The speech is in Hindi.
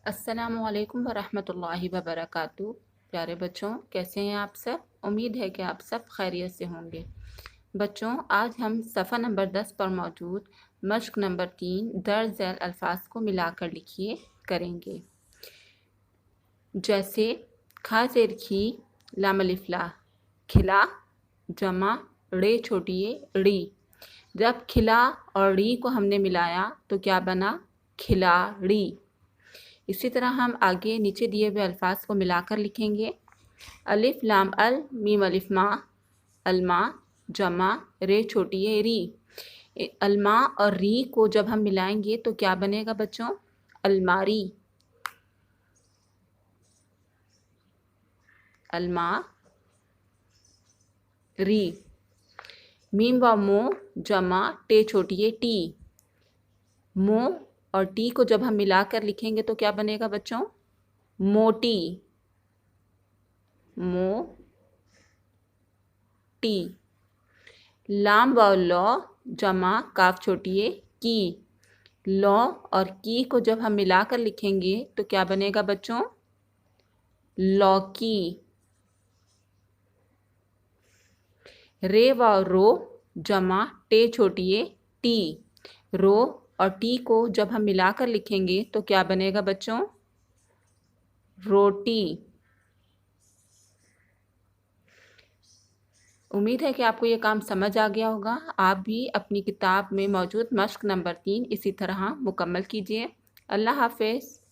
अस्सलामुअलैकुम वरहमतुल्लाहि वबरकातुहू। प्यारे बच्चों, कैसे हैं आप सब? उम्मीद है कि आप सब खैरियत से होंगे। बच्चों, आज हम सफ़ा नंबर 10 पर मौजूद मश्क नंबर 3 दर्ज झैल अल्फाज को मिलाकर लिखिए करेंगे। जैसे खा ज़ेर खी, लाम अलिफ ला, खिला, जमा रे छोटी ए ड़ी। जब खिला और ड़ी को हमने मिलाया तो क्या बना? खिलाड़ी। इसी तरह हम आगे नीचे दिए हुए अल्फाज को मिलाकर लिखेंगे। अलिफ लाम अल, मीम अलिफ मा, अलमा, जमा रे छोटी है री। अलमा और री को जब हम मिलाएंगे तो क्या बनेगा बच्चों? अलमारी। अलमा री। मीम व मो, जमा टे छोटी है टी। मो और टी को जब हम मिलाकर लिखेंगे तो क्या बनेगा बच्चों? मोटी। मोटी। लाम व लौ, जमा काफ छोटी है की। लौ और की को जब हम मिलाकर लिखेंगे तो क्या बनेगा बच्चों? लौकी। रे व रो, जमा टे छोटी है टी। रो और टी को जब हम मिलाकर लिखेंगे तो क्या बनेगा बच्चों? रोटी। उम्मीद है कि आपको ये काम समझ आ गया होगा। आप भी अपनी किताब में मौजूद मश्क नंबर 3 इसी तरह मुकम्मल कीजिए। अल्लाह हाफ़िज़।